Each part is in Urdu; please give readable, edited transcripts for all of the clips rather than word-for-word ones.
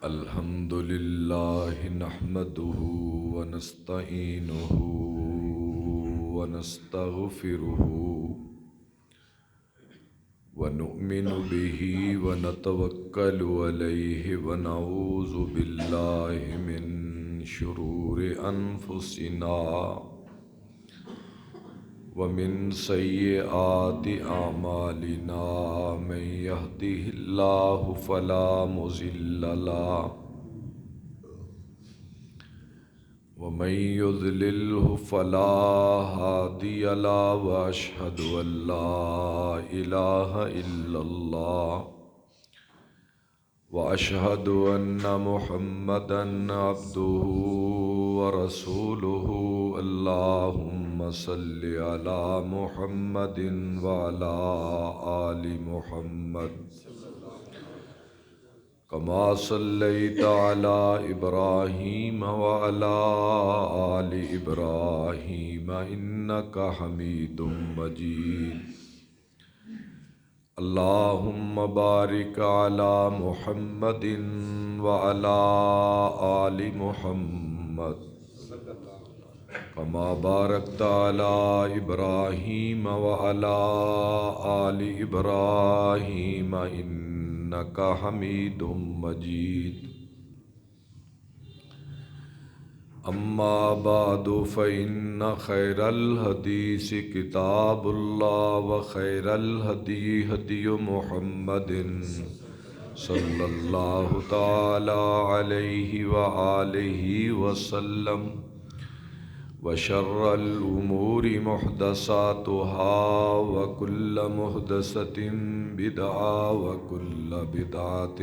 الحمد لله نحمده ونستعينه ونستغفره ونؤمن به ونتوكل عليه ونعوذ بالله من شرور أنفسنا ومن سيئات أعمالنا من يهده الله فلا مضل له ومن يضلله فلا هادي له وأشهد أن لا إله إلا الله وأشهد أن محمدًا عبده ورسوله اللهم صل على محمد وعلى آل محمد كما صليت على إبراهيم وعلى آل إبراهيم إنك حميد مجيد اللهم بارك على محمد وعلى آل محمد كما باركت على إبراهيم وعلى آل إبراهيم إنك حميد مجيد أما بعد فإن خير الحديث كتاب الله وخير الهدي هدي محمد صلى الله تعالى عليه وآله وسلم وشر الأمور محدثاتها وكل محدثة بدعة وكل بدعة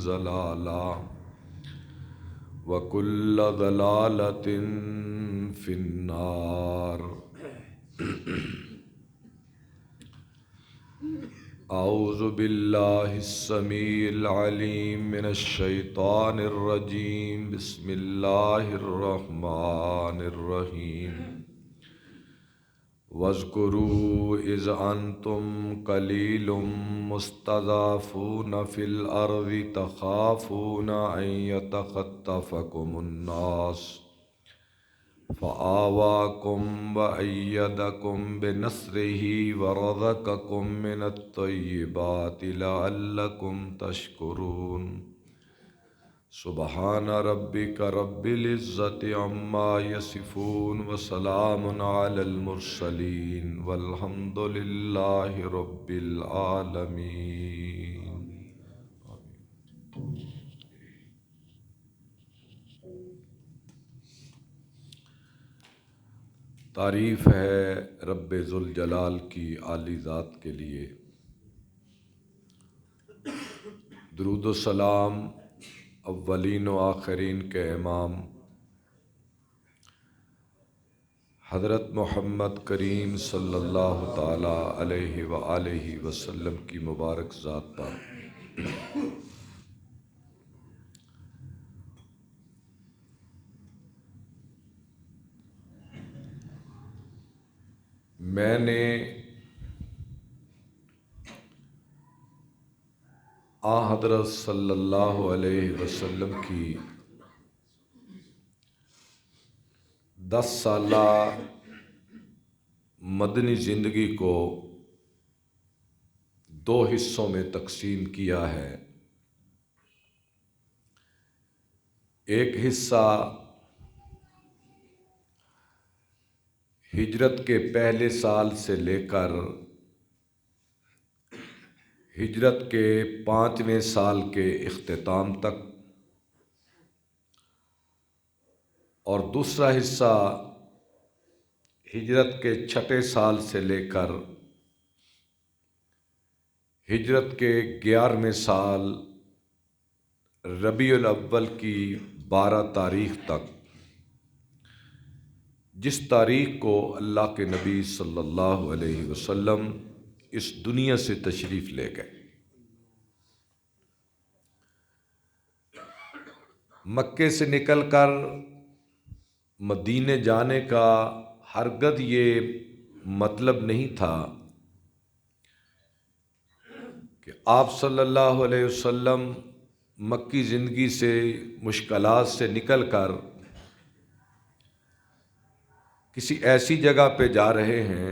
ضلالة وَكُلَّ ضَلَالَةٍ فِي النَّارِ أعوذ بالله السميع العليم من الشيطان الرجيم بسم الله الرحمن الرحيم واذكروا إذ أنتم قليل مستضعفون في الأرض تخافون أن يتخطفكم الناس فآواكم وأيدكم بنصره ورزقكم من الطيبات لعلكم تشكرون سبحان ربك رب العزة عما يصفون وسلام على المرسلين والحمد لله رب العالمين. تعریف ہے رب ذوالجلال کی عالی ذات کے لیے، درود و سلام اولین و آخرین کے امام حضرت محمد کریم صلی اللہ تعالی علیہ وآلہ وسلم کی مبارک ذات پر میں نے آن حضرت صلی اللہ علیہ وسلم کی 10 سالہ مدنی زندگی کو 2 حصوں میں تقسیم کیا ہے۔ ایک حصہ ہجرت کے پہلے سال سے لے کر ہجرت کے 5ویں سال کے اختتام تک، اور دوسرا حصہ ہجرت کے 6 سال سے لے کر ہجرت کے 11ویں سال ربیع الاول کی 12 تاریخ تک، جس تاریخ کو اللہ کے نبی صلی اللہ علیہ وسلم اس دنیا سے تشریف لے گئے۔ مکے سے نکل کر مدینے جانے کا ہرگز یہ مطلب نہیں تھا کہ آپ صلی اللہ علیہ وسلم مکی زندگی سے مشکلات سے نکل کر کسی ایسی جگہ پہ جا رہے ہیں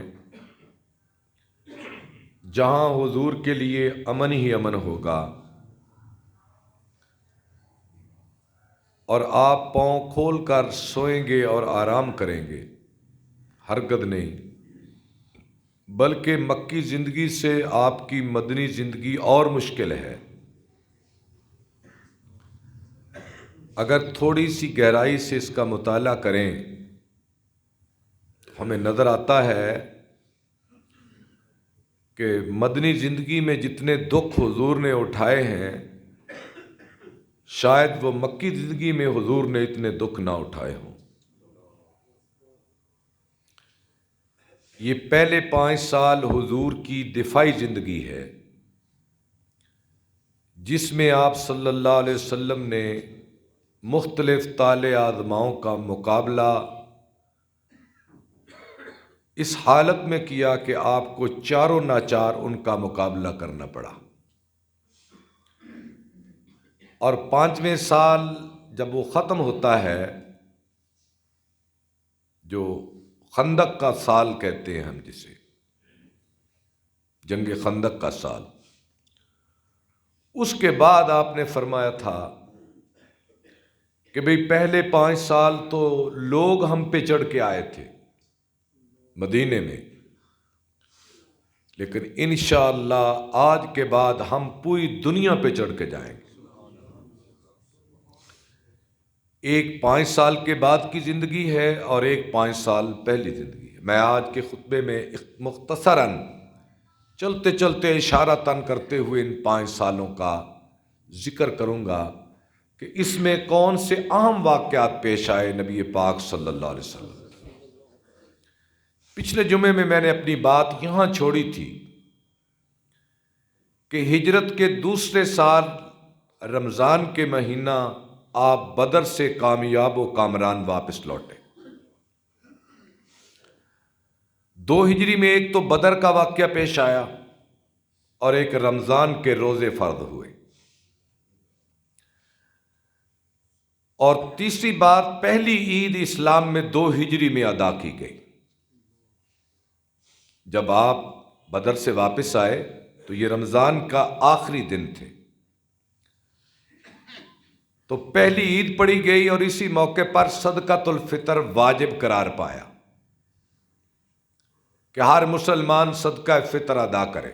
جہاں حضور کے لیے امن ہی امن ہوگا، اور آپ پاؤں کھول کر سوئیں گے اور آرام کریں گے، ہرگز نہیں، بلکہ مکی زندگی سے آپ کی مدنی زندگی اور مشکل ہے۔ اگر تھوڑی سی گہرائی سے اس کا مطالعہ کریں ہمیں نظر آتا ہے کہ مدنی زندگی میں جتنے دکھ حضور نے اٹھائے ہیں شاید وہ مکی زندگی میں حضور نے اتنے دکھ نہ اٹھائے ہوں۔ یہ پہلے 5 سال حضور کی دفاعی زندگی ہے جس میں آپ صلی اللہ علیہ وسلم نے مختلف طالع آزماؤں کا مقابلہ اس حالت میں کیا کہ آپ کو چاروں ناچار ان کا مقابلہ کرنا پڑا، اور 5ویں سال جب وہ ختم ہوتا ہے، جو خندق کا سال کہتے ہیں ہم جسے، جنگ خندق کا سال، اس کے بعد آپ نے فرمایا تھا کہ بھئی پہلے 5 سال تو لوگ ہم پہ چڑھ کے آئے تھے مدینے میں، لیکن انشاءاللہ آج کے بعد ہم پوری دنیا پہ چڑھ کے جائیں گے۔ ایک 5 سال کے بعد کی زندگی ہے اور ایک 5 سال پہلی زندگی ہے۔ میں آج کے خطبے میں مختصراً چلتے چلتے اشارتاً کرتے ہوئے ان 5 سالوں کا ذکر کروں گا کہ اس میں کون سے اہم واقعات پیش آئے نبی پاک صلی اللہ علیہ وسلم۔ پچھلے جمعے میں میں نے اپنی بات یہاں چھوڑی تھی کہ ہجرت کے دوسرے سال رمضان کے مہینہ آپ بدر سے کامیاب و کامران واپس لوٹے۔ 2 ہجری میں ایک تو بدر کا واقعہ پیش آیا اور ایک رمضان کے روزے فرض ہوئے، اور تیسری بات پہلی عید اسلام میں 2 ہجری میں ادا کی گئی۔ جب آپ بدر سے واپس آئے تو یہ رمضان کا آخری دن تھے، تو پہلی عید پڑھی گئی اور اسی موقع پر صدقۃ الفطر واجب قرار پایا کہ ہر مسلمان صدقہ فطر ادا کرے،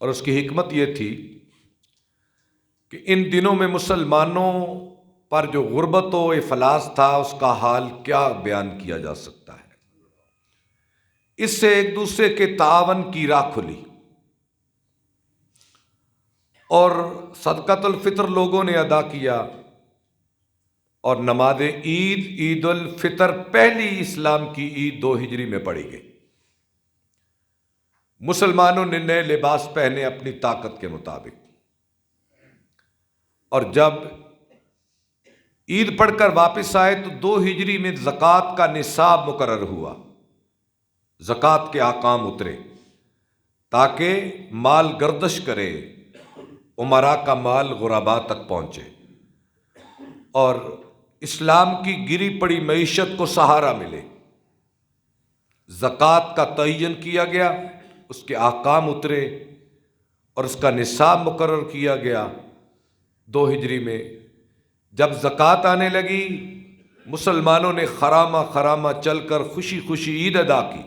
اور اس کی حکمت یہ تھی کہ ان دنوں میں مسلمانوں پر جو غربت و افلاس تھا اس کا حال کیا بیان کیا جا سکتا ہے۔ اس سے ایک دوسرے کے تعاون کی راہ کھلی اور صدقۃ الفطر لوگوں نے ادا کیا، اور نماز عید، عید الفطر پہلی اسلام کی عید 2 ہجری میں پڑھی گئی۔ مسلمانوں نے نئے لباس پہنے اپنی طاقت کے مطابق، اور جب عید پڑھ کر واپس آئے تو 2 ہجری میں زکوٰۃ کا نصاب مقرر ہوا، زکوٰۃ کے احکام اترے تاکہ مال گردش کرے، امراء کا مال غرباء تک پہنچے اور اسلام کی گری پڑی معیشت کو سہارا ملے۔ زکوٰۃ کا تعین کیا گیا، اس کے احکام اترے اور اس کا نصاب مقرر کیا گیا 2 ہجری میں۔ جب زکوٰۃ آنے لگی مسلمانوں نے خرامہ خرامہ چل کر خوشی خوشی عید ادا کی،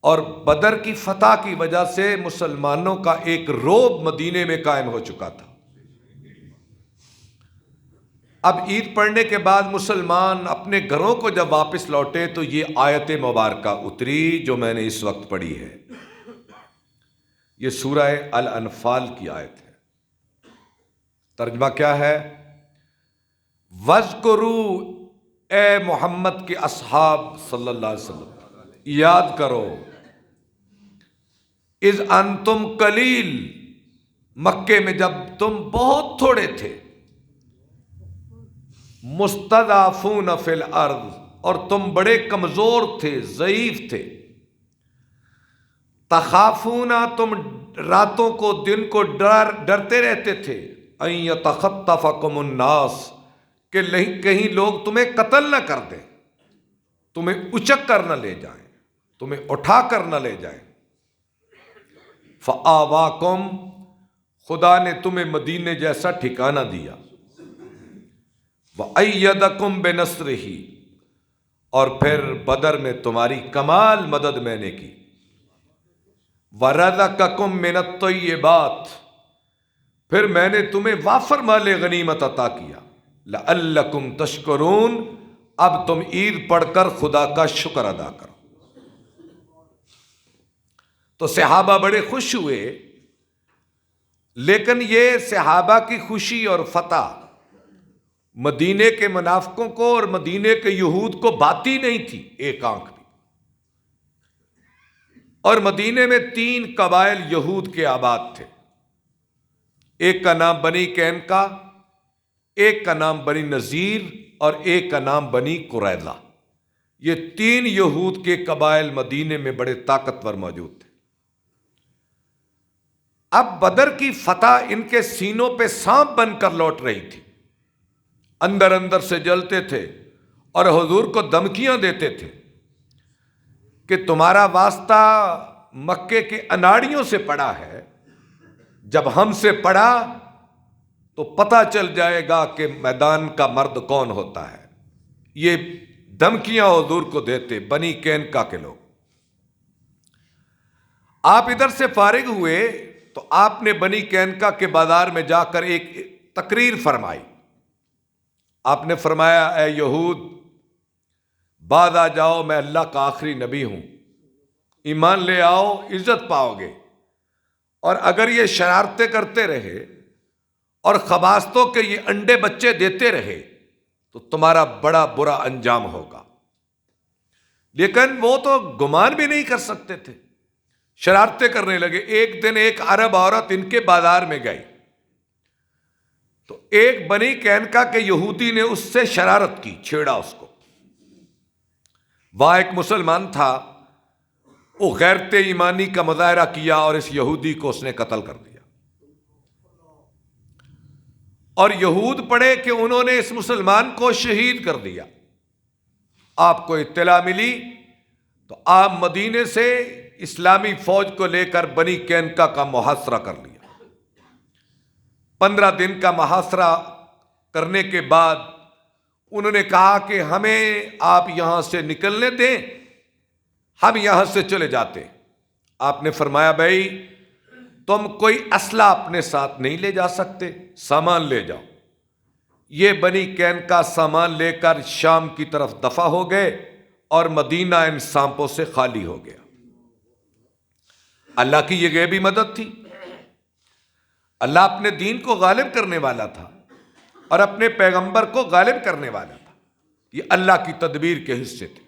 اور بدر کی فتح کی وجہ سے مسلمانوں کا ایک رعب مدینے میں قائم ہو چکا تھا۔ اب عید پڑھنے کے بعد مسلمان اپنے گھروں کو جب واپس لوٹے تو یہ آیت مبارکہ اتری جو میں نے اس وقت پڑھی ہے۔ یہ سورہ الانفال کی آیت ہے۔ ترجمہ کیا ہے؟ وَاذْكُرُوا، اے محمد کے اصحاب صلی اللہ علیہ وسلم، یاد کرو، اذ انتم قلیل، مکے میں جب تم بہت تھوڑے تھے، مستضعفون فی الارض، اور تم بڑے کمزور تھے، ضعیف تھے، تخافون، تم راتوں کو دن کو ڈرتے رہتے تھے ان یتخطفکم الناس کہ کہیں لوگ تمہیں قتل نہ کر دیں، تمہیں اچک کر نہ لے جائیں، تمہیں اٹھا کر نہ لے جائیں۔ فآواکم، خدا نے تمہیں مدینے جیسا ٹھکانہ دیا۔ وَأَيَّدَكُمْ بِنَصْرِهِ، اور پھر بدر میں تمہاری کمال مدد میں نے کی۔ وَرَزَقَكُم مِّنَ الطَّيِّبَاتِ، پھر میں نے تمہیں وافر مال غنیمت عطا کیا۔ لَعَلَّكُمْ تَشْكُرُونَ، اب تم عید پڑھ کر خدا کا شکر ادا کرو۔ تو صحابہ بڑے خوش ہوئے، لیکن یہ صحابہ کی خوشی اور فتح مدینے کے منافقوں کو اور مدینے کے یہود کو بھاتی نہیں تھی ایک آنکھ بھی۔ اور مدینے میں 3 قبائل یہود کے آباد تھے، ایک کا نام بنی قینقاع، ایک کا نام بنی نذیر اور ایک کا نام بنی قریظہ۔ یہ 3 یہود کے قبائل مدینے میں بڑے طاقتور موجود تھے۔ اب بدر کی فتح ان کے سینوں پہ سانپ بن کر لوٹ رہی تھی، اندر اندر سے جلتے تھے اور حضور کو دھمکیاں دیتے تھے کہ تمہارا واسطہ مکے کے اناڑیوں سے پڑا ہے، جب ہم سے پڑا تو پتہ چل جائے گا کہ میدان کا مرد کون ہوتا ہے۔ یہ دھمکیاں حضور کو دیتے بنی قینقاع کے لوگ۔ آپ ادھر سے فارغ ہوئے تو آپ نے بنی قینقاع کے بازار میں جا کر ایک تقریر فرمائی۔ آپ نے فرمایا، اے یہود، بعد آ جاؤ، میں اللہ کا آخری نبی ہوں، ایمان لے آؤ، عزت پاؤ گے، اور اگر یہ شرارتیں کرتے رہے اور خباستوں کے یہ انڈے بچے دیتے رہے تو تمہارا بڑا برا انجام ہوگا۔ لیکن وہ تو گمان بھی نہیں کر سکتے تھے، شرارتیں کرنے لگے۔ ایک دن ایک عرب عورت ان کے بازار میں گئی تو ایک بنی قینقاع کے یہودی نے اس سے شرارت کی، چھیڑا اس کو۔ وہاں ایک مسلمان تھا، وہ غیرت ایمانی کا مظاہرہ کیا اور اس یہودی کو اس نے قتل کر دیا۔ اور یہود پڑے کہ انہوں نے اس مسلمان کو شہید کر دیا۔ آپ کو اطلاع ملی تو آپ مدینے سے اسلامی فوج کو لے کر بنی قینقاع کا محاصرہ کر لیا۔ 15 دن کا محاصرہ کرنے کے بعد انہوں نے کہا کہ ہمیں آپ یہاں سے نکلنے دیں، ہم یہاں سے چلے جاتے۔ آپ نے فرمایا، بھائی تم کوئی اسلحہ اپنے ساتھ نہیں لے جا سکتے، سامان لے جاؤ۔ یہ بنی قینقاع سامان لے کر شام کی طرف دفع ہو گئے اور مدینہ ان سانپوں سے خالی ہو گیا۔ اللہ کی یہ غیبی مدد تھی۔ اللہ اپنے دین کو غالب کرنے والا تھا اور اپنے پیغمبر کو غالب کرنے والا تھا، یہ اللہ کی تدبیر کے حصے تھے۔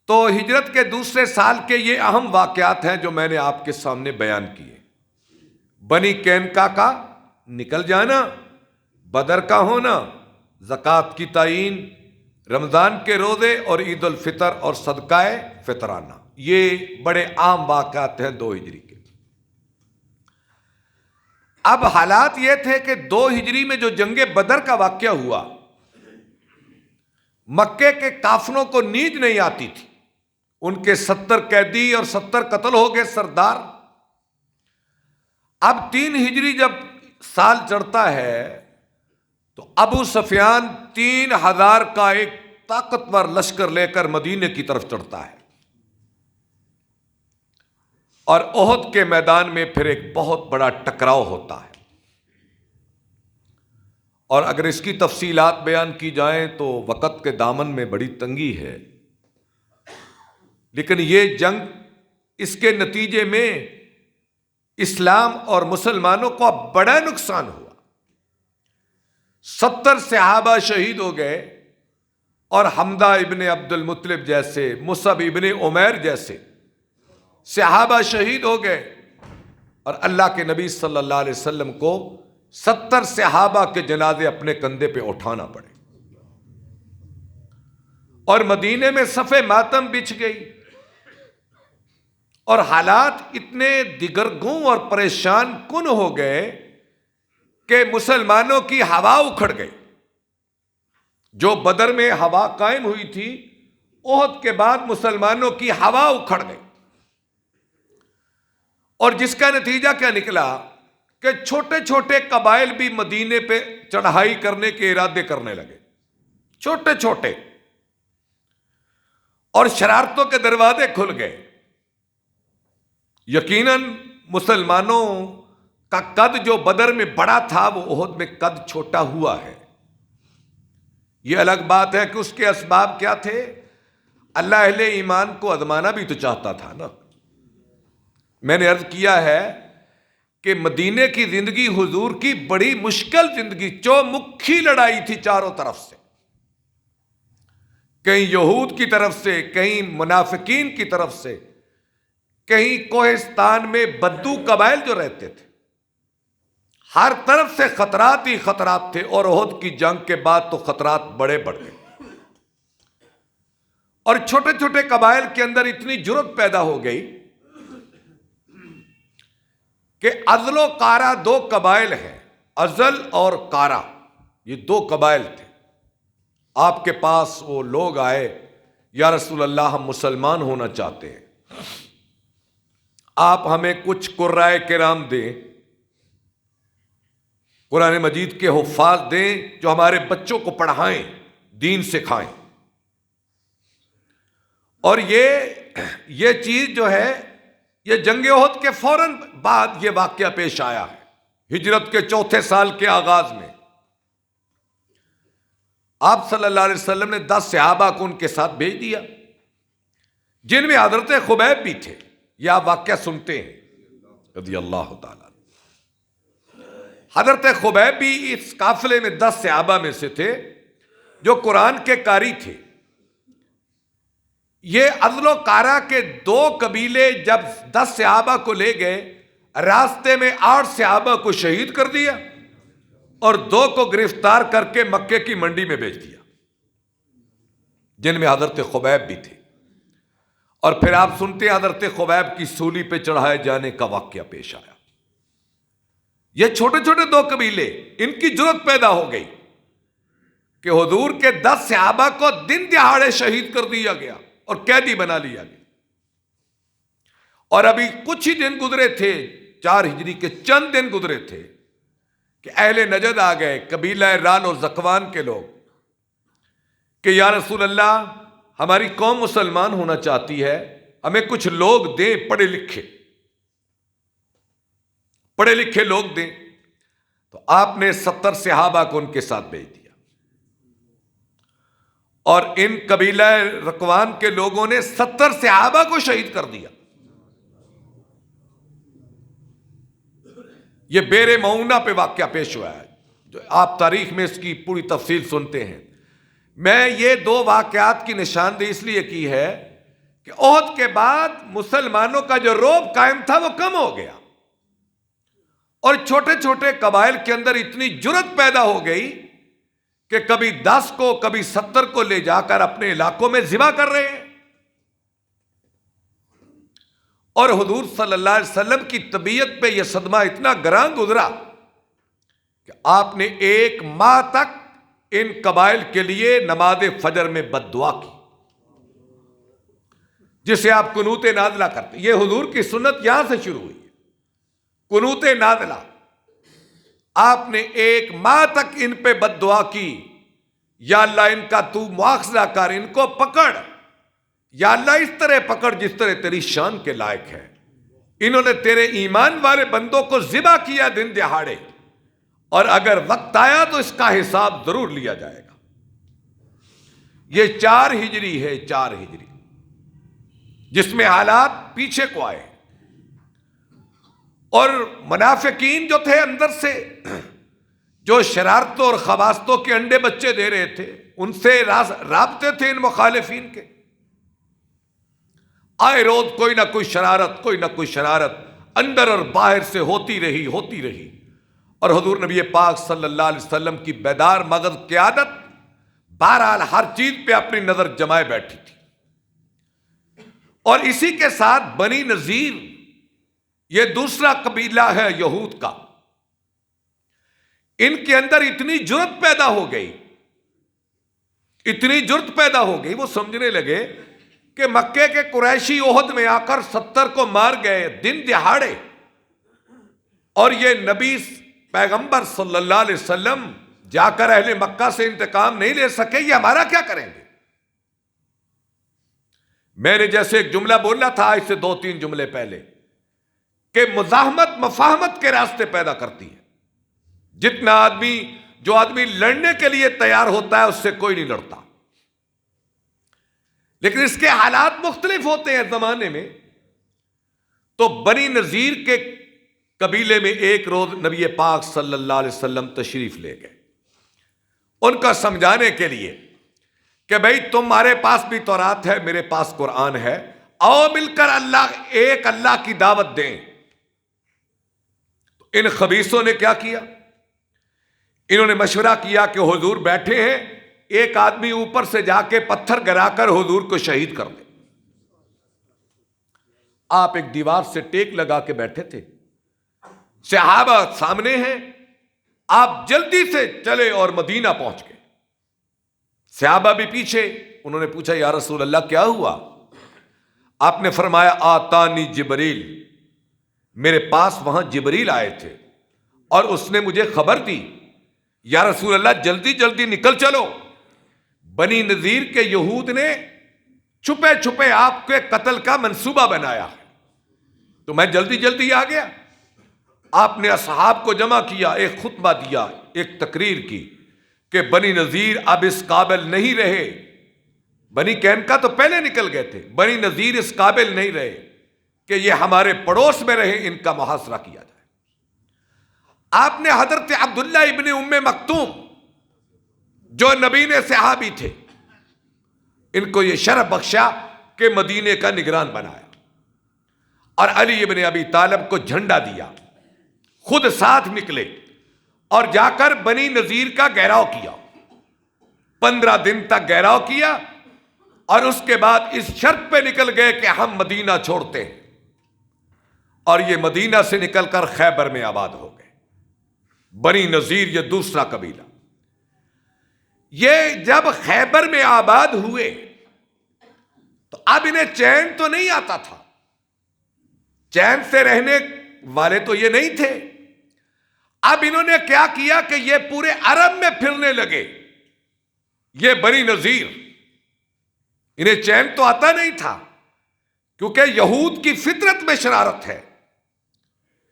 تو ہجرت کے دوسرے سال کے یہ اہم واقعات ہیں جو میں نے آپ کے سامنے بیان کیے۔ بنی قینقاع کا نکل جانا، بدر کا ہونا، زکوٰۃ کی تعین، رمضان کے روزے اور عید الفطر اور صدقہ فطرانہ، یہ بڑے عام واقعات ہیں 2 ہجری کے۔ اب حالات یہ تھے کہ 2 ہجری میں جو جنگ بدر کا واقعہ ہوا، مکے کے کافروں کو نیند نہیں آتی تھی۔ ان کے 70 قیدی اور 70 قتل ہو گئے سردار۔ اب 3 ہجری جب سال چڑھتا ہے تو ابو سفیان 3000 کا ایک طاقتور لشکر لے کر مدینے کی طرف چڑھتا ہے، اور احد کے میدان میں پھر ایک بہت بڑا ٹکراؤ ہوتا ہے۔ اور اگر اس کی تفصیلات بیان کی جائیں تو وقت کے دامن میں بڑی تنگی ہے، لیکن یہ جنگ، اس کے نتیجے میں اسلام اور مسلمانوں کو بڑا نقصان ہوا۔ 70 صحابہ شہید ہو گئے، اور حمزہ ابن عبد المطلب جیسے، مصعب ابن عمیر جیسے صحابہ شہید ہو گئے، اور اللہ کے نبی صلی اللہ علیہ وسلم کو 70 صحابہ کے جنازے اپنے کندھے پہ اٹھانا پڑے، اور مدینے میں صف ماتم بچھ گئی۔ اور حالات اتنے دگرگوں اور پریشان کن ہو گئے کہ مسلمانوں کی ہوا اکھڑ گئی. جو بدر میں ہوا قائم ہوئی تھی، احد کے بعد مسلمانوں کی ہوا اکھڑ گئی. اور جس کا نتیجہ کیا نکلا کہ چھوٹے چھوٹے قبائل بھی مدینے پہ چڑھائی کرنے کے ارادے کرنے لگے، چھوٹے چھوٹے، اور شرارتوں کے دروازے کھل گئے. یقیناً مسلمانوں کا قد جو بدر میں بڑا تھا وہ احد میں قد چھوٹا ہوا ہے. یہ الگ بات ہے کہ اس کے اسباب کیا تھے. اللہ اہل ایمان کو آزمانا بھی تو چاہتا تھا نا. میں نے عرض کیا ہے کہ مدینے کی زندگی حضور کی بڑی مشکل زندگی، چومکھی لڑائی تھی چاروں طرف سے، کہیں یہود کی طرف سے، کہیں منافقین کی طرف سے، کہیں کوہستان میں بدو قبائل جو رہتے تھے. ہر طرف سے خطرات ہی خطرات تھے. اور احد کی جنگ کے بعد تو خطرات بڑے بڑھ گئے، اور چھوٹے چھوٹے قبائل کے اندر اتنی جرت پیدا ہو گئی کہ ازل و کارا دو قبائل ہیں. ازل اور کارا یہ دو قبائل تھے. آپ کے پاس وہ لوگ آئے، یا رسول اللہ ہم مسلمان ہونا چاہتے ہیں، آپ ہمیں کچھ قرائے کرام دیں، قرآن مجید کے حفاظ دیں جو ہمارے بچوں کو پڑھائیں، دین سکھائیں. اور یہ چیز جو ہے، یہ جنگ احد کے فوراً بعد یہ واقعہ پیش آیا ہے، ہجرت کے چوتھے سال کے آغاز میں. آپ صلی اللہ علیہ وسلم نے 10 صحابہ کو ان کے ساتھ بھیج دیا، جن میں حضرت خبیب بھی تھے. یہ آپ واقعہ سنتے ہیں رضی اللہ تعالیٰ. حضرت خبیب بھی اس قافلے میں 10 صحابہ میں سے تھے جو قرآن کے قاری تھے. یہ ازل و کارا کے 2 قبیلے جب 10 صحابہ کو لے گئے، راستے میں 8 صحابہ کو شہید کر دیا اور 2 کو گرفتار کر کے مکے کی منڈی میں بیچ دیا، جن میں حضرت خبیب بھی تھے. اور پھر آپ سنتے ہیں حضرت خبیب کی سولی پہ چڑھائے جانے کا واقعہ پیش آیا. یہ چھوٹے چھوٹے 2 قبیلے، ان کی جرت پیدا ہو گئی کہ حضور کے 10 صحابہ کو دن دہاڑے شہید کر دیا گیا اور قیدی بنا لیا گیا. اور ابھی کچھ ہی دن گزرے تھے، 4 ہجری کے چند دن گزرے تھے کہ اہل نجد آ گئے، قبیلہ رال و زکوان کے لوگ، کہ یا رسول اللہ ہماری قوم مسلمان ہونا چاہتی ہے، ہمیں کچھ لوگ دیں، پڑھے لکھے لوگ دیں. تو آپ نے 70 صحابہ کو ان کے ساتھ بھیج دیا، اور ان قبیلہ رکوان کے لوگوں نے 70 صحابہ کو شہید کر دیا. یہ بیر معونہ پہ واقعہ پیش ہوا ہے، جو آپ تاریخ میں اس کی پوری تفصیل سنتے ہیں. میں یہ 2 واقعات کی نشاندہی اس لیے کی ہے کہ احد کے بعد مسلمانوں کا جو رعب قائم تھا وہ کم ہو گیا، اور چھوٹے چھوٹے قبائل کے اندر اتنی جرت پیدا ہو گئی کہ کبھی 10 کو کبھی 70 کو لے جا کر اپنے علاقوں میں ذبح کر رہے ہیں. اور حضور صلی اللہ علیہ وسلم کی طبیعت پہ یہ صدمہ اتنا گراں گزرا کہ آپ نے 1 ماہ تک ان قبائل کے لیے نماز فجر میں بد دعا کی، جسے آپ قنوت نازلہ کرتے. یہ حضور کی سنت یہاں سے شروع ہوئی، قنوت نازلہ. آپ نے 1 ماہ تک ان پہ بد دعا کی، یا اللہ ان کا تو مواخذہ کر، ان کو پکڑ، یا اللہ اس طرح پکڑ جس طرح تیری شان کے لائق ہے. انہوں نے تیرے ایمان والے بندوں کو ذبح کیا دن دہاڑے، اور اگر وقت آیا تو اس کا حساب ضرور لیا جائے گا. یہ 4 ہجری ہے، 4 ہجری، جس میں حالات پیچھے کو آئے. اور منافقین جو تھے اندر سے، جو شرارتوں اور خباستوں کے انڈے بچے دے رہے تھے، ان سے رابطے تھے ان مخالفین کے. آئے روز کوئی نہ کوئی شرارت اندر اور باہر سے ہوتی رہی. اور حضور نبی پاک صلی اللہ علیہ وسلم کی بیدار مغز قیادت بہرحال ہر چیز پہ اپنی نظر جمائے بیٹھی تھی. اور اسی کے ساتھ بنی نذیر، یہ دوسرا قبیلہ ہے یہود کا، ان کے اندر اتنی جرت پیدا ہو گئی، اتنی جرت پیدا ہو گئی، وہ سمجھنے لگے کہ مکے کے قریشی احد میں آ کر 70 کو مار گئے دن دہاڑے، اور یہ نبی پیغمبر صلی اللہ علیہ وسلم جا کر اہل مکہ سے انتقام نہیں لے سکے، یہ ہمارا کیا کریں گے؟ میں نے جیسے ایک جملہ بولا تھا آج سے 2-3 جملے پہلے کہ مزاحمت مفاہمت کے راستے پیدا کرتی ہے۔ جتنا جو آدمی لڑنے کے لیے تیار ہوتا ہے اس سے کوئی نہیں لڑتا، لیکن اس کے حالات مختلف ہوتے ہیں زمانے میں۔ تو بنی نذیر کے قبیلے میں ایک روز نبی پاک صلی اللہ علیہ وسلم تشریف لے گئے ان کا سمجھانے کے لیے کہ بھئی تمہارے پاس بھی تورات ہے، میرے پاس قرآن ہے، آؤ مل کر اللہ کی دعوت دیں۔ ان خبیثوں نے کیا کیا؟ انہوں نے مشورہ کیا کہ حضور بیٹھے ہیں، ایک آدمی اوپر سے جا کے پتھر گرا کر حضور کو شہید کر دے۔ آپ ایک دیوار سے ٹیک لگا کے بیٹھے تھے، صحابہ سامنے ہیں، آپ جلدی سے چلے اور مدینہ پہنچ گئے، صحابہ بھی پیچھے۔ انہوں نے پوچھا یا رسول اللہ کیا ہوا؟ آپ نے فرمایا آتانی جبریل، میرے پاس وہاں جبریل آئے تھے اور اس نے مجھے خبر دی یا رسول اللہ جلدی جلدی نکل چلو، بنی نذیر کے یہود نے چھپے چھپے آپ کے قتل کا منصوبہ بنایا ہے، تو میں جلدی جلدی آ گیا۔ آپ نے اصحاب کو جمع کیا، ایک خطبہ دیا، ایک تقریر کی کہ بنی نذیر اب اس قابل نہیں رہے، بنی قینقاع تو پہلے نکل گئے تھے، بنی نذیر اس قابل نہیں رہے کہ یہ ہمارے پڑوس میں رہے، ان کا محاصرہ کیا جائے۔ آپ نے حضرت عبداللہ ابن ام مکتوم جو نبی نے صحابی تھے، ان کو یہ شرف بخشا کہ مدینے کا نگران بنایا، اور علی ابن ابی طالب کو جھنڈا دیا، خود ساتھ نکلے اور جا کر بنی نذیر کا گھیراؤ کیا، 15 دن تک گھیراؤ کیا، اور اس کے بعد اس شرط پہ نکل گئے کہ ہم مدینہ چھوڑتے ہیں، اور یہ مدینہ سے نکل کر خیبر میں آباد ہو گئے۔ بنی نذیر یہ دوسرا قبیلہ، یہ جب خیبر میں آباد ہوئے تو اب انہیں چین تو نہیں آتا تھا، چین سے رہنے والے تو یہ نہیں تھے۔ اب انہوں نے کیا کیا کہ یہ پورے عرب میں پھرنے لگے، یہ بنی نذیر، انہیں چین تو آتا نہیں تھا، کیونکہ یہود کی فطرت میں شرارت ہے۔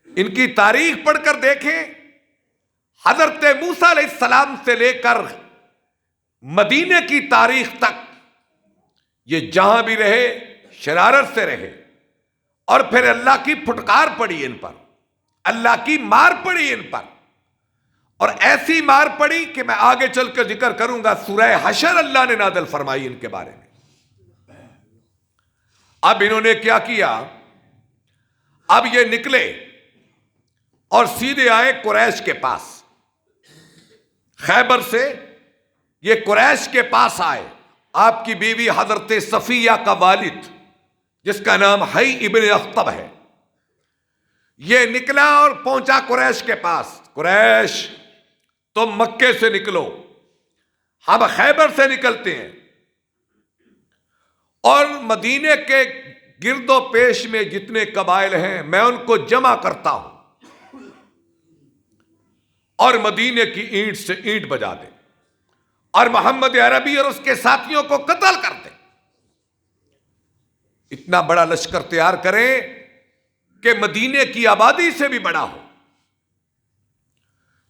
ان کی تاریخ پڑھ کر دیکھیں، حضرت موسیٰ علیہ السلام سے لے کر مدینے کی تاریخ تک یہ جہاں بھی رہے شرارت سے رہے، اور پھر اللہ کی پھٹکار پڑی ان پر، اللہ کی مار پڑی ان پر، اور ایسی مار پڑی کہ میں آگے چل کر ذکر کروں گا، سورہ حشر اللہ نے نازل فرمائی ان کے بارے میں۔ اب انہوں نے کیا کیا؟ اب یہ نکلے اور سیدھے آئے قریش کے پاس، خیبر سے یہ قریش کے پاس آئے۔ آپ کی بیوی حضرت صفیہ کا والد جس کا نام حی ابن اخطب ہے، یہ نکلا اور پہنچا قریش کے پاس۔ قریش تم مکے سے نکلو، ہم خیبر سے نکلتے ہیں، اور مدینے کے گرد و پیش میں جتنے قبائل ہیں میں ان کو جمع کرتا ہوں، اور مدینے کی اینٹ سے اینٹ بجا دیں، اور محمد عربی اور اس کے ساتھیوں کو قتل کر دیں۔ اتنا بڑا لشکر تیار کریں کہ مدینے کی آبادی سے بھی بڑا ہو۔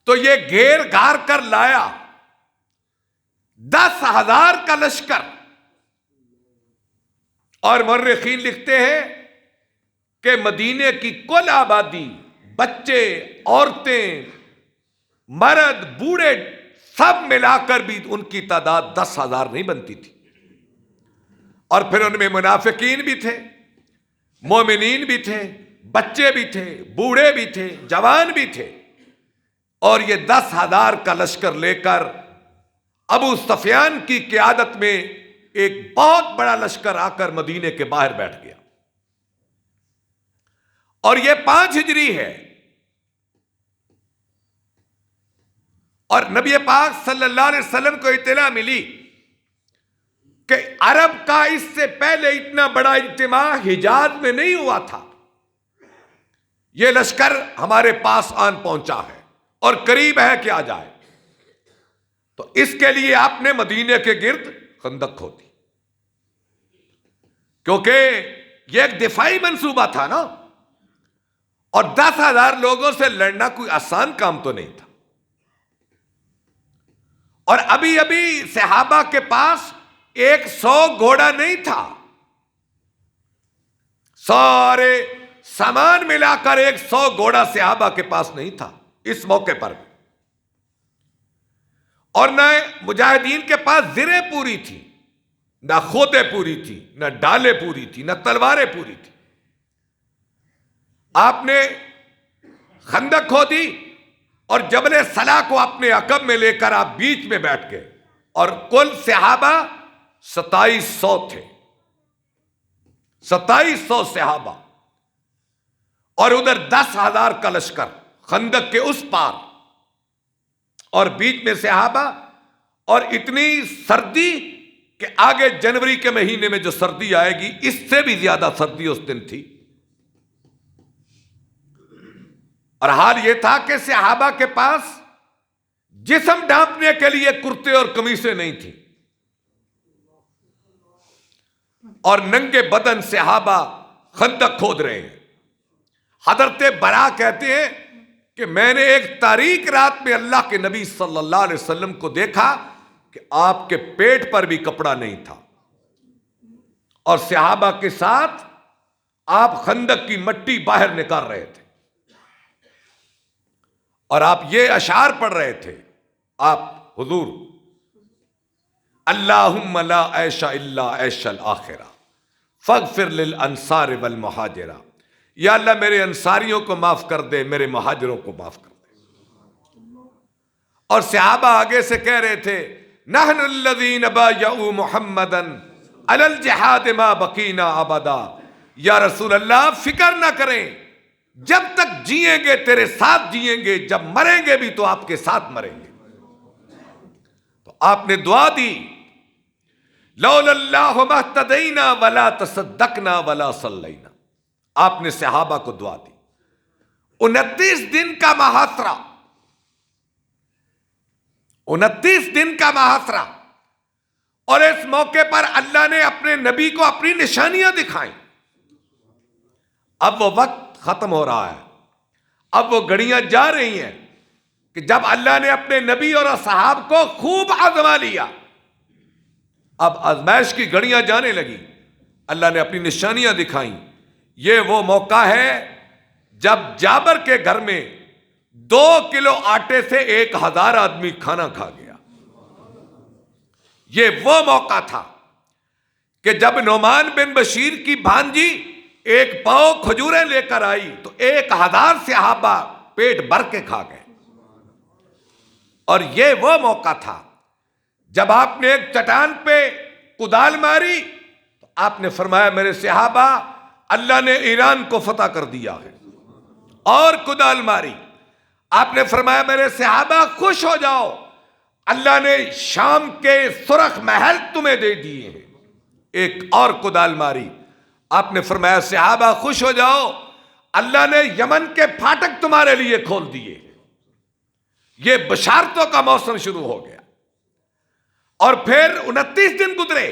تو یہ گھیر گھار کر لایا 10,000 کا لشکر، اور مورخین لکھتے ہیں کہ مدینے کی کل آبادی، بچے، عورتیں، مرد، بوڑھے، سب ملا کر بھی ان کی تعداد 10,000 نہیں بنتی تھی۔ اور پھر ان میں منافقین بھی تھے، مومنین بھی تھے، بچے بھی تھے، بوڑھے بھی تھے، جوان بھی تھے، اور یہ 10,000 کا لشکر لے کر ابو سفیان کی قیادت میں ایک بہت بڑا لشکر آ کر مدینے کے باہر بیٹھ گیا، اور یہ 5 ہجری ہے، اور نبی پاک صلی اللہ علیہ وسلم کو اطلاع ملی کہ عرب کا اس سے پہلے اتنا بڑا اجتماع حجاز میں نہیں ہوا تھا، یہ لشکر ہمارے پاس آن پہنچا ہے اور قریب ہے کہ آ جائے، تو اس کے لیے آپ نے مدینے کے گرد خندق کھودی، کیونکہ یہ ایک دفاعی منصوبہ تھا نا، اور 10,000 لوگوں سے لڑنا کوئی آسان کام تو نہیں تھا، اور ابھی ابھی صحابہ کے پاس 100 گھوڑا نہیں تھا، سارے سامان ملا کر 100 گھوڑا صحابہ کے پاس نہیں تھا اس موقع پر بھی، اور نہ مجاہدین کے پاس زریں پوری تھی، نہ خودیں پوری تھی، نہ ڈالیں پوری تھی، نہ تلواریں پوری تھی۔ آپ نے خندق کھودی اور جبل صلاح کو اپنے عقب میں لے کر آپ بیچ میں بیٹھ گئے، اور کل صحابہ 2700 تھے، 2700 صحابہ، اور ادھر 10,000 کا لشکر خندق کے اس پار، اور بیچ میں صحابہ، اور اتنی سردی کہ آگے جنوری کے مہینے میں جو سردی آئے گی اس سے بھی زیادہ سردی اس دن تھی، اور حال یہ تھا کہ صحابہ کے پاس جسم ڈھانپنے کے لیے کرتے اور قمیصیں نہیں تھیں، اور ننگے بدن صحابہ خندق کھود رہے ہیں۔ حضرت برا کہتے ہیں کہ میں نے ایک تاریک رات میں اللہ کے نبی صلی اللہ علیہ وسلم کو دیکھا کہ آپ کے پیٹ پر بھی کپڑا نہیں تھا، اور صحابہ کے ساتھ آپ خندق کی مٹی باہر نکال رہے تھے، اور آپ یہ اشعار پڑھ رہے تھے، آپ حضور اللہم لا عیش الا عیش الآخرہ فاغفر للانصار والمہاجرہ، یا اللہ میرے انصاریوں کو معاف کر دے، میرے مہاجروں کو معاف کر دے۔ اور صحابہ آگے سے کہہ رہے تھے نحن الذین بایعوا محمدا علی الجہاد ما بقینا ابدا، یا رسول اللہ فکر نہ کریں، جب تک جئیں گے تیرے ساتھ جئیں گے، جب مریں گے بھی تو آپ کے ساتھ مریں گے۔ تو آپ نے دعا دی لولا اللہ ما اہتدینا ولا تصدقنا ولا صلینا، آپ نے صحابہ کو دعا دی۔ 29 دن کا محاصرہ، 29 دن کا محاصرہ، اور اس موقع پر اللہ نے اپنے نبی کو اپنی نشانیاں دکھائیں۔ اب وہ وقت ختم ہو رہا ہے، اب وہ گھڑیاں جا رہی ہیں کہ جب اللہ نے اپنے نبی اور اصحاب کو خوب آزما لیا، اب آزمائش کی گھڑیاں جانے لگی، اللہ نے اپنی نشانیاں دکھائیں۔ یہ وہ موقع ہے جب جابر کے گھر میں 2 کلو آٹے سے 1000 آدمی کھانا کھا گیا۔ یہ وہ موقع تھا کہ جب نعمان بن بشیر کی بھانجی 1 پاؤ کھجوریں لے کر آئی تو 1000 صحابہ پیٹ بھر کے کھا گئے۔ اور یہ وہ موقع تھا جب آپ نے ایک چٹان پہ کدال ماری تو آپ نے فرمایا میرے صحابہ اللہ نے ایران کو فتح کر دیا ہے، اور کدال ماری، آپ نے فرمایا میرے صحابہ خوش ہو جاؤ، اللہ نے شام کے سرخ محل تمہیں دے دیے ہیں، ایک اور کدال ماری، آپ نے فرمایا صحابہ خوش ہو جاؤ، اللہ نے یمن کے پھاٹک تمہارے لیے کھول دیے۔ یہ بشارتوں کا موسم شروع ہو گیا، اور پھر 29 دن گزرے،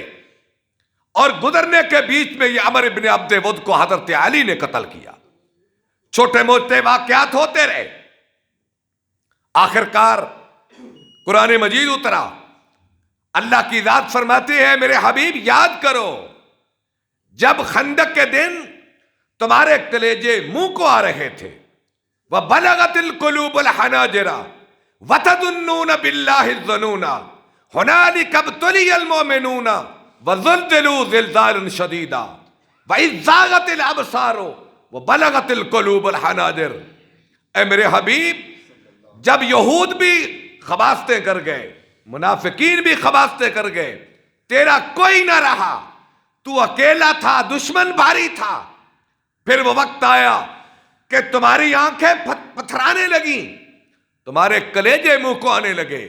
اور گزرنے کے بیچ میں یہ عمر بن عبد ود کو حضرت علی نے قتل کیا۔ چھوٹے موٹے واقعات ہوتے رہے، آخرکار قرآن مجید اترا، اللہ کی ذات فرماتے ہیں میرے حبیب یاد کرو جب خندق کے دن تمہارے کلیجے منہ کو آ رہے تھے، وَبَلَغَتِ الْقُلُوبُ الْحَنَاجِرَ وَتَظُنُّونَ بِاللَّهِ الظُّنُونَ هُنَالِكَ ابْتُلِيَ الْمُؤْمِنُونَ وَزُلْزِلُوا زِلْزَالًا شَدِيدًا وَإِذْ زَاغَتِ الْأَبْصَارُ وَبَلَغَتِ الْقُلُوبُ الْحَنَاجِرَ۔ اے میرے حبیب جب یہود بھی خباستیں کر گئے، منافقین بھی خباستیں کر گئے، تیرا کوئی نہ رہا، تو اکیلا تھا، دشمن بھاری تھا۔ پھر وہ وقت آیا کہ تمہاری آنکھیں پتھرانے لگیں، تمہارے کلیجے منہ کو آنے لگے،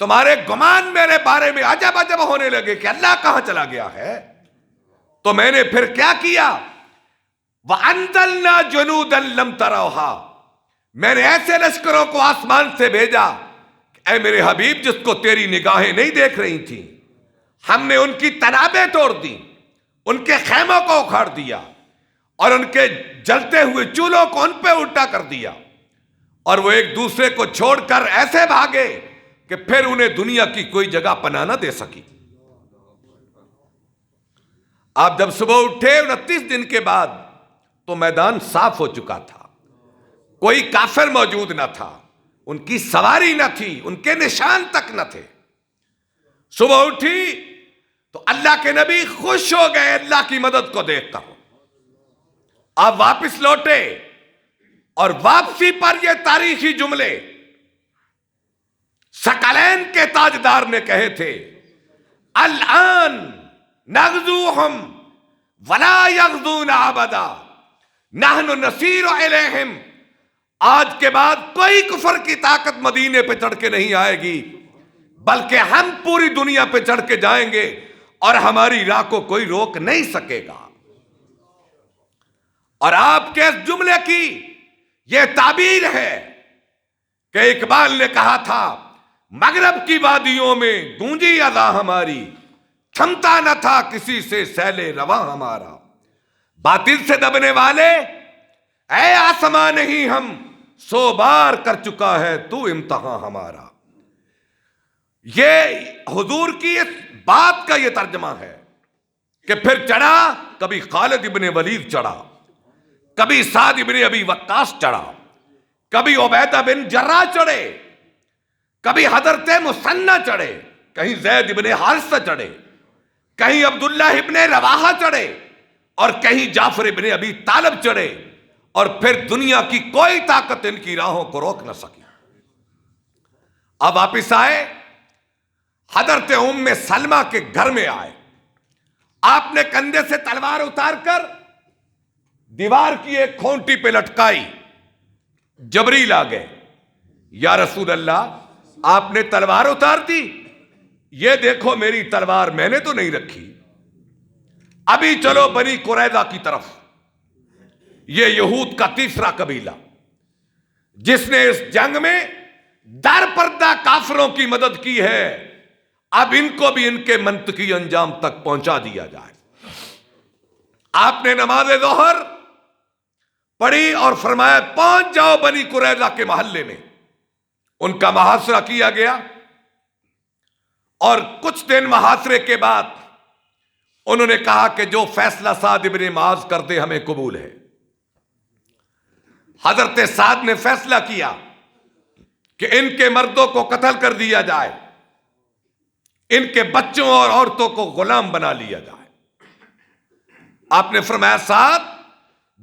تمہارے گمان میرے بارے میں عجب عجب ہونے لگے کہ اللہ کہاں چلا گیا ہے۔ تو میں نے پھر کیا کیا؟ وَأَنزَلْنَا جُنُودًا لَمْ تَرَوْهَا، میں نے ایسے لشکروں کو آسمان سے بھیجا کہ اے میرے حبیب جس کو تیری نگاہیں نہیں دیکھ رہی تھیں، ہم نے ان کی تنابیں توڑ دی، ان کے خیموں کو اکھاڑ دیا اور ان کے جلتے ہوئے چولہوں کو ان پہ الٹا کر دیا، اور وہ ایک دوسرے کو چھوڑ کر ایسے بھاگے کہ پھر انہیں دنیا کی کوئی جگہ پناہ نہ دے سکی۔ آپ جب صبح اٹھے 29 دن کے بعد تو میدان صاف ہو چکا تھا، کوئی کافر موجود نہ تھا، ان کی سواری نہ تھی، ان کے نشان تک نہ تھے۔ صبح اٹھی تو اللہ کے نبی خوش ہو گئے اللہ کی مدد کو دیکھ کر۔ آپ واپس لوٹے اور واپسی پر یہ تاریخی جملے ثقلین کے تاجدار نے کہے تھے، الآن نغزوہم ولا یغزون ابدا نحن نسیر الیہم، آج کے بعد کوئی کفر کی طاقت مدینے پہ چڑھ کے نہیں آئے گی، بلکہ ہم پوری دنیا پہ چڑھ کے جائیں گے اور ہماری راہ کو کوئی روک نہیں سکے گا۔ اور آپ کے اس جملے کی یہ تعبیر ہے کہ اقبال نے کہا تھا، مغرب کی وادیوں میں گونجی اذا ہماری، تھمتا نہ تھا کسی سے سیل رواں ہمارا، باطل سے دبنے والے اے آسمان نہیں ہم، 100 بار کر چکا ہے تو امتحان ہمارا۔ یہ حضور کی اس بات کا یہ ترجمہ ہے کہ پھر چڑھا، کبھی خالد ابن ولید چڑھا، کبھی سعد ابن ابی وقاص چڑھا، کبھی عبیدہ بن جراح چڑھے، کبھی حضرت مثنی چڑھے، کہیں زید ابن حارثہ چڑھے، کہیں عبداللہ ابن رواحہ چڑھے، اور کہیں جعفر ابن ابی طالب چڑھے، اور پھر دنیا کی کوئی طاقت ان کی راہوں کو روک نہ سکی۔ اب واپس آئے، حضرت ام سلمہ کے گھر میں آئے، آپ نے کندھے سے تلوار اتار کر دیوار کی ایک کھونٹی پہ لٹکائی، جبریل آ گئے، یا رسول اللہ آپ نے تلوار اتار دی؟ یہ دیکھو میری تلوار میں نے تو نہیں رکھی، ابھی چلو بنی قریظہ کی طرف۔ یہ یہود کا تیسرا قبیلہ جس نے اس جنگ میں در پردہ کافروں کی مدد کی ہے، اب ان کو بھی ان کے منطقی انجام تک پہنچا دیا جائے۔ آپ نے نماز ظہر پڑھی اور فرمایا پہنچ جاؤ بنی قریظہ کے محلے میں۔ ان کا محاصرہ کیا گیا، اور کچھ دن محاصرے کے بعد انہوں نے کہا کہ جو فیصلہ سعد ابن معاذ کر دے ہمیں قبول ہے۔ حضرت سعد نے فیصلہ کیا کہ ان کے مردوں کو قتل کر دیا جائے، ان کے بچوں اور عورتوں کو غلام بنا لیا جائے۔ آپ نے فرمایا سعد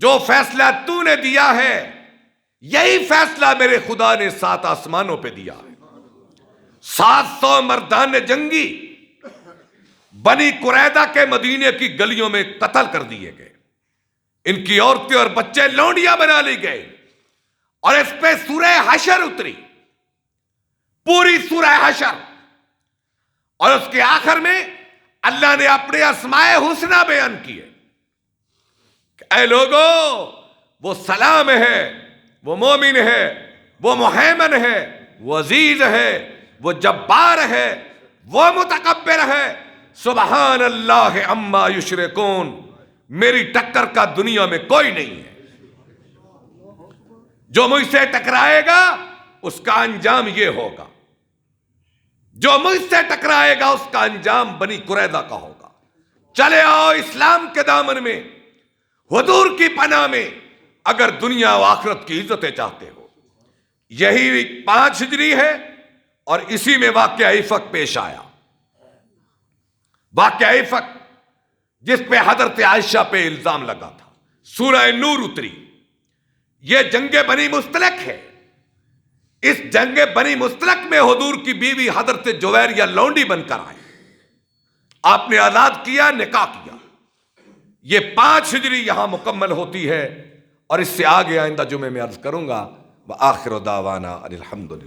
جو فیصلہ تو نے دیا ہے یہی فیصلہ میرے خدا نے 7 آسمانوں پہ دیا ہے۔ 700 مردان جنگی بنی قریظہ کے مدینے کی گلیوں میں قتل کر دیے گئے، ان کی عورتیں اور بچے لونڈیاں بنا لی گئے، اور اس پہ سورہ حشر اتری، پوری سورہ حشر، اور اس کے آخر میں اللہ نے اپنے اسماء حسنہ بیان کیے کہ اے لوگو وہ سلام ہے، وہ مومن ہے، وہ مہیمن ہے، وہ عزیز ہے، وہ جبار ہے، وہ متکبر ہے، سبحان اللہ عما یشرکون، میری ٹکر کا دنیا میں کوئی نہیں ہے۔ جو مجھ سے ٹکرائے گا اس کا انجام یہ ہوگا، جو مجھ سے ٹکرائے گا اس کا انجام بنی قریظہ کا ہوگا۔ چلے آؤ اسلام کے دامن میں، حضور کی پناہ میں، اگر دنیا و آخرت کی عزتیں چاہتے ہو۔ یہی 5 ہجری ہے، اور اسی میں واقعہ افق پیش آیا، واقعہ افق جس پہ حضرت عائشہ پہ الزام لگا تھا۔ سورہ نور اتری، یہ جنگ بنی مستلق ہے۔ اس جنگ بنی مستلق میں حضور کی بیوی حضرت جویریہ لونڈی بن کر آئی، آپ نے آزاد کیا، نکاح کیا، یہ 5 ہجری یہاں مکمل ہوتی ہے، اور اس سے آگے آئندہ جمعے میں عرض کروں گا۔ وآخر دعوانا ان الحمدللہ۔